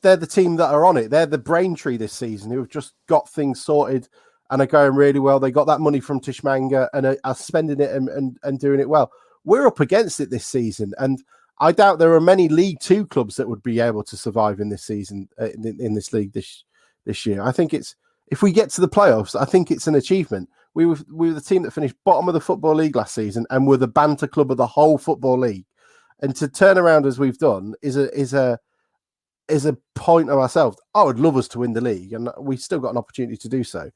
they're the team that are on it. They're the Braintree this season, who have just got things sorted and are going really well. They got that money from Tishmanga and are spending it and doing it well. We're up against it this season, and I doubt there are many League Two clubs that would be able to survive in this season, in this league this year. I think if we get to the playoffs, I think it's an achievement. We were the team that finished bottom of the Football League last season and were the banter club of the whole Football League. And to turn around as we've done is a point of ourselves. I would love us to win the league, and we've still got an opportunity to do so.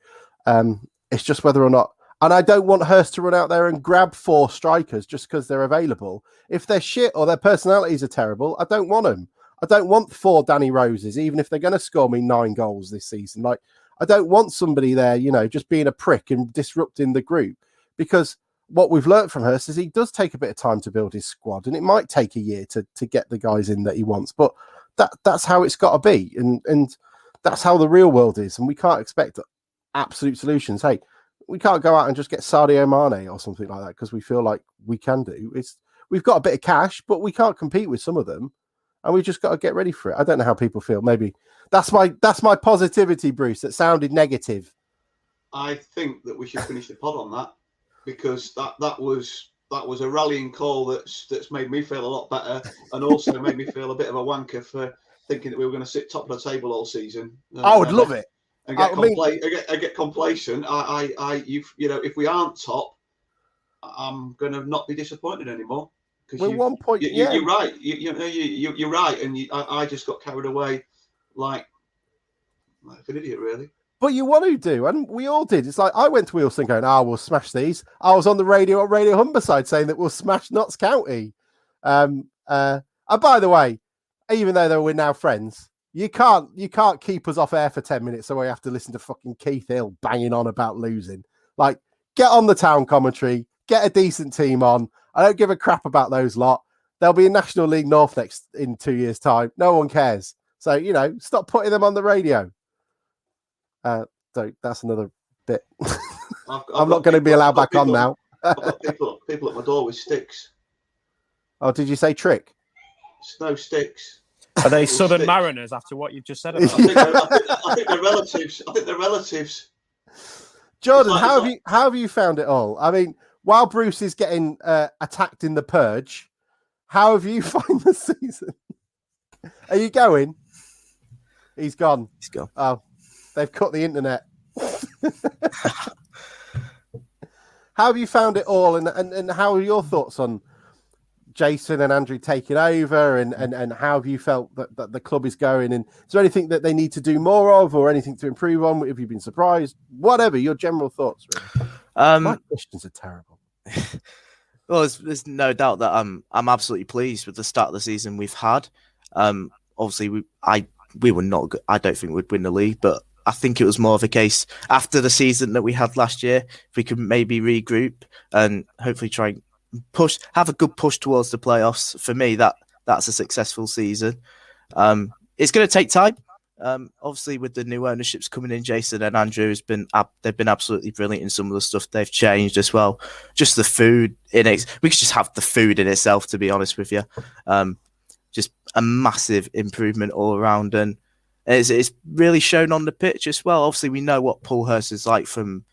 It's just whether or not. And I don't want Hurst to run out there and grab 4 strikers just because they're available. If they're shit or their personalities are terrible, I don't want them. I don't want 4 Danny Roses, even if they're going to score me 9 goals this season. Like, I don't want somebody there, just being a prick and disrupting the group. Because what we've learned from Hurst is he does take a bit of time to build his squad, and it might take a year to get the guys in that he wants. But that's how it's got to be, and that's how the real world is. And we can't expect absolute solutions. Hey, we can't go out and just get Sadio Mane or something like that because we feel like we can do. We've got a bit of cash, but we can't compete with some of them, and we just got to get ready for it. I don't know how people feel. Maybe that's my positivity, Bruce. That sounded negative. I think that we should finish the pod on that, because that was a rallying call that's made me feel a lot better, and also made me feel a bit of a wanker for thinking that we were going to sit top of the table all season. I would love it. And get complacent. If we aren't top, I'm going to not be disappointed anymore. We're 1 point. You're right. You're right, and I just got carried away like an idiot, really. But you want to do, and we all did. It's like I went to Wealdstone going, we'll smash these. I was on the radio at Radio Humberside saying that we'll smash Notts County. And by the way, even though we're now friends, you can't keep us off air for 10 minutes, so we have to listen to fucking Keith Hill banging on about losing. Like, get on the town commentary, get a decent team on. I don't give a crap about those lot. There'll be a National League North next in 2 years' time. No one cares. So, stop putting them on the radio. So that's another bit. I'm not going to be allowed back on now. I've got people at my door with sticks. Oh, did you say trick? No sticks. Are they Southern Mariners after what you've just said about them? I think they're relatives. Jordan, how have you found it all? I mean, while Bruce is getting attacked in the purge, how have you found the season? Are you going? He's gone. He's gone. Oh, they've cut the internet. How have you found it all, and how are your thoughts on Jason and Andrew taking over, and how have you felt that the club is going? And is there anything that they need to do more of, or anything to improve on? Have you been surprised? Whatever your general thoughts. Really. My questions are terrible. Well, there's no doubt that I'm absolutely pleased with the start of the season we've had. Obviously, we were not good. I don't think we'd win the league, but I think it was more of a case after the season that we had last year. If we could maybe regroup and hopefully try and have a good push towards the playoffs. For me, that's a successful season. It's going to take time. Obviously, with the new ownerships coming in, Jason and Andrew they've been absolutely brilliant in some of the stuff they've changed as well. Just the food in it, we could just have the food in itself, to be honest with you. Just a massive improvement all around, and it's really shown on the pitch as well. Obviously, we know what Paul Hurst is like from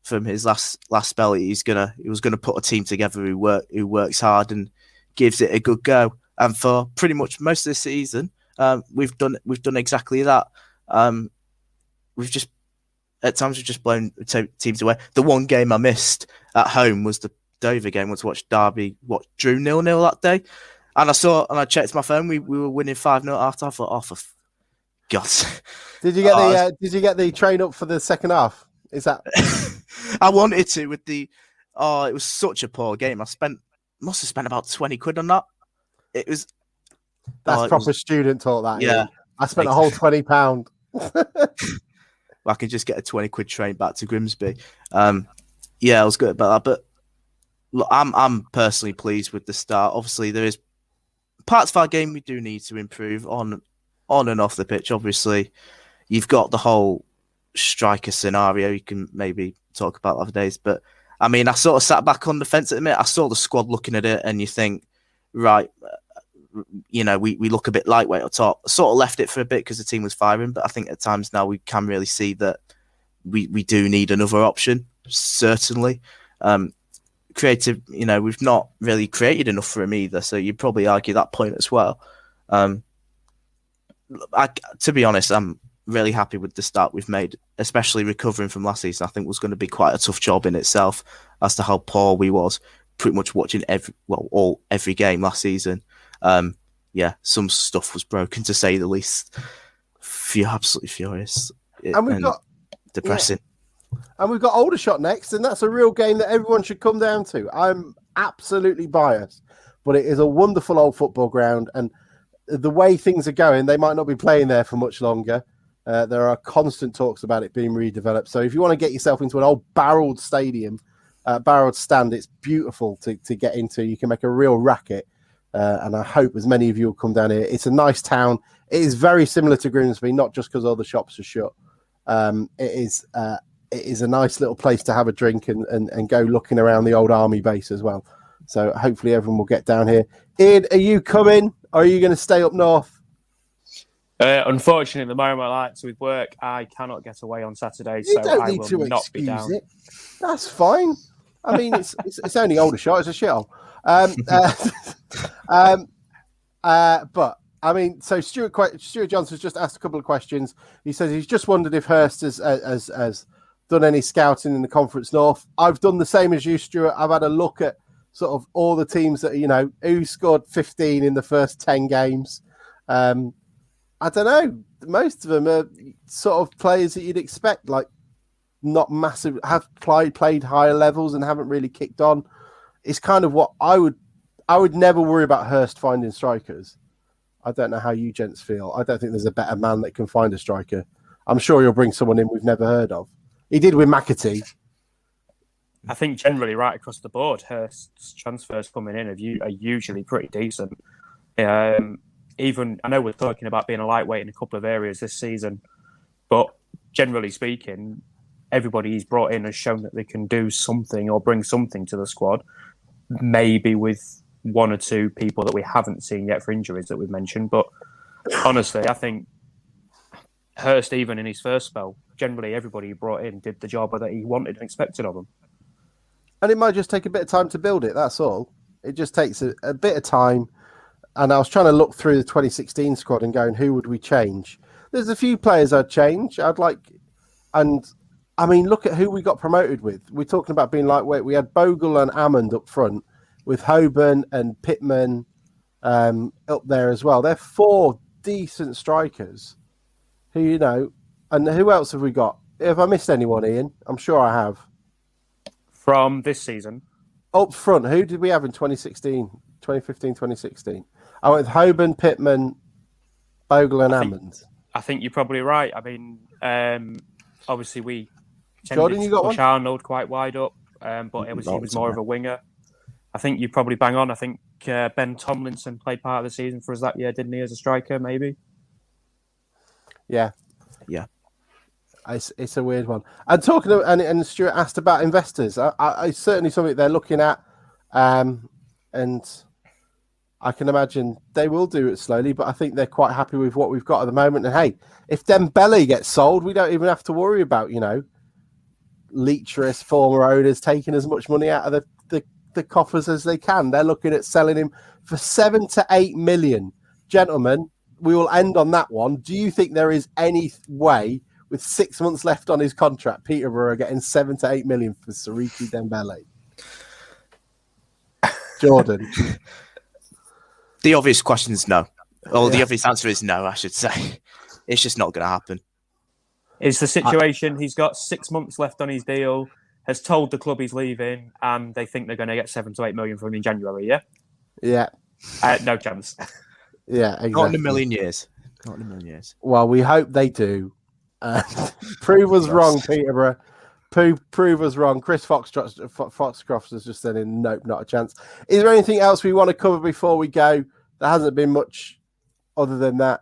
his last spell. He was gonna put a team together who works hard and gives it a good go. And for pretty much most of the season, we've done exactly that. We've just blown teams away. The one game I missed at home was the Dover game. I went to watch Derby. Drew 0-0 that day, and I checked my phone. We were winning 5-0 after. I thought, oh, for God. Did you get did you get the train up for the second half? Is that? I wanted to with the. Oh, it was such a poor game. Must have spent about 20 quid on that. It was. That's proper student talk. That yeah. I spent a whole £20. I could just get a 20 quid train back to Grimsby. Yeah, I was good about that. But look, I'm personally pleased with the start. Obviously, there is parts of our game we do need to improve on and off the pitch. Obviously, you've got the whole striker scenario. You can maybe talk about other days, but I mean, I sort of sat back on the fence at the minute. I saw the squad looking at it, and you think, right, we look a bit lightweight up top. I sort of left it for a bit because the team was firing, but I think at times now we can really see that we do need another option. Certainly, creative. We've not really created enough for him either, so you'd probably argue that point as well. To be honest, I'm really happy with the start we've made, especially recovering from last season. I think was going to be quite a tough job in itself as to how poor we was. Pretty much watching every game last season. Some stuff was broken to say the least. Absolutely furious. And we've got depressing. Yeah. And we've got Aldershot next, and that's a real game that everyone should come down to. I'm absolutely biased, but it is a wonderful old football ground, and the way things are going, they might not be playing there for much longer. There are constant talks about it being redeveloped. So if you want to get yourself into an old barreled stadium, barreled stand, it's beautiful to get into. You can make a real racket. And I hope as many of you will come down here. It's a nice town. It is very similar to Grimsby, not just because all the shops are shut. It is a nice little place to have a drink and go looking around the old army base as well. So hopefully everyone will get down here. Ian, are you coming, or are you going to stay up north? Unfortunately, at the moment, with work, I cannot get away on Saturday, so I will not be down. It. That's fine. I mean, it's only Aldershot. It's a shithole. But I mean, so Stuart Johnson's just asked a couple of questions. He says he's just wondered if Hurst has done any scouting in the Conference North. I've done the same as you, Stuart. I've had a look at sort of all the teams that who scored 15 in the first 10 games. I don't know. Most of them are sort of players that you'd expect, like not massive, have played higher levels and haven't really kicked on. It's kind of what I would never worry about Hurst finding strikers. I don't know how you gents feel. I don't think there's a better man that can find a striker. I'm sure he'll bring someone in we've never heard of. He did with McAtee. I think generally right across the board, Hurst's transfers coming in are usually pretty decent. Even I know we're talking about being a lightweight in a couple of areas this season, but generally speaking, everybody he's brought in has shown that they can do something or bring something to the squad. Maybe with one or two people that we haven't seen yet for injuries that we've mentioned. But honestly, I think Hurst, even in his first spell, generally everybody he brought in did the job that he wanted and expected of them. And it might just take a bit of time to build it, that's all. It just takes a bit of time. and I was trying to look through the 2016 squad and going, who would we change? There's a few players I'd change. And I mean, look at who we got promoted with. We're talking about being lightweight. We had Bogle and Hammond up front with Hoban and Pittman up there as well. They're 4 decent strikers who, and who else have we got? Have I missed anyone, Ian? I'm sure I have. From this season? Up front, who did we have in 2015, 2016? I went with Hoban, Pittman, Bogle and Hammond. I think you're probably right. I mean, obviously we Jordan, you got push one? Arnold quite wide up, but he was more of a winger. I think you probably bang on. I think Ben Tomlinson played part of the season for us that year, didn't he, as a striker, maybe? Yeah. Yeah. It's a weird one. And talking of, and Stuart asked about investors. I certainly something they're looking at, and I can imagine they will do it slowly, but I think they're quite happy with what we've got at the moment. And hey, if Dembele gets sold, we don't even have to worry about, lecherous former owners taking as much money out of the coffers as they can. They're looking at selling him for 7 to 8 million. Gentlemen, we will end on that one. Do you think there is any way, with 6 months left on his contract, Peterborough are getting 7 to 8 million for Sariki Dembele? Jordan? The obvious question is no. Or the obvious answer is no, I should say. It's just not going to happen. It's the situation. He's got 6 months left on his deal, has told the club he's leaving, and they think they're going to get 7 to 8 million from him in January, yeah? Yeah. No chance. Yeah, exactly. Not in a million years. Not in a million years. Well, we hope they do. Prove us wrong, Peterborough. Prove us wrong. Chris Foxcroft has just said, nope, not a chance. Is there anything else we want to cover before we go? There hasn't been much other than that.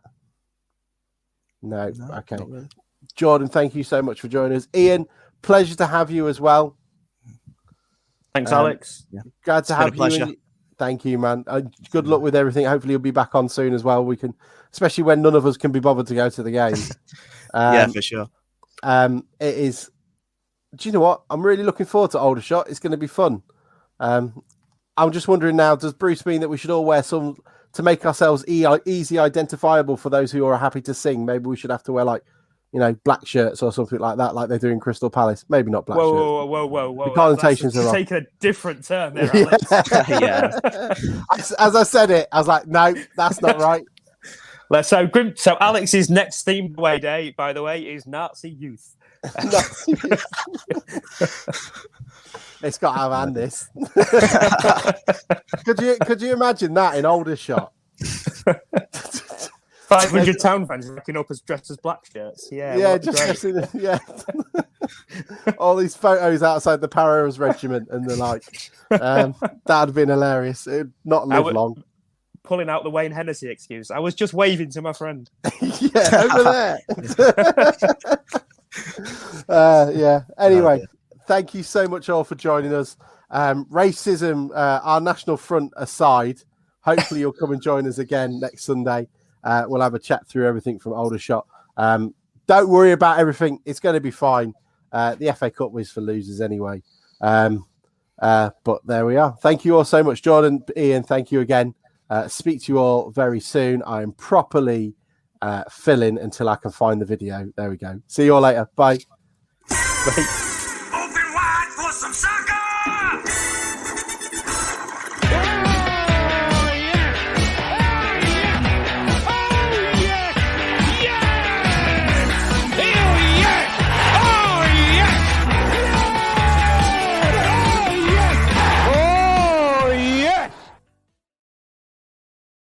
No. Okay. Really. Jordan, thank you so much for joining us. Ian, pleasure to have you as well. Thanks, Alex. Yeah. Glad to have pleasure. you. Thank you, man. Good luck with everything. Hopefully you'll be back on soon as well. We can, especially when none of us can be bothered to go to the game. Yeah, for sure. It is. Do you know what? I'm really looking forward to Aldershot. It's going to be fun. I'm just wondering now, does Bruce mean that we should all wear some to make ourselves easy identifiable for those who are happy to sing? Maybe we should have to wear black shirts or something like that, like they do in Crystal Palace. Maybe not black shirts. Whoa. The connotations are wrong. Taking a different turn there, Alex. Yeah. As I said it, I was like, no, that's not right. So Alex's next themed away day, by the way, is Nazi youth. It's got to have hand this. Could you imagine that in Aldershot? 500 town fans rocking up as dressed as black shirts. Yeah, just all these photos outside the Paras regiment and the like. That'd have been hilarious. It'd not live long. Pulling out the Wayne Hennessy excuse. I was just waving to my friend. Yeah, over there. Yeah. Anyway, thank you so much all for joining us. Racism, our national front aside, hopefully you'll come and join us again next Sunday. We'll have a chat through everything from Aldershot. Don't worry about everything. It's going to be fine. The FA Cup was for losers anyway. But there we are. Thank you all so much. Jordan, Ian, thank you again. Speak to you all very soon. I am properly filling until I can find the video. There we go. See you all later. Bye. Open wide for some soccer!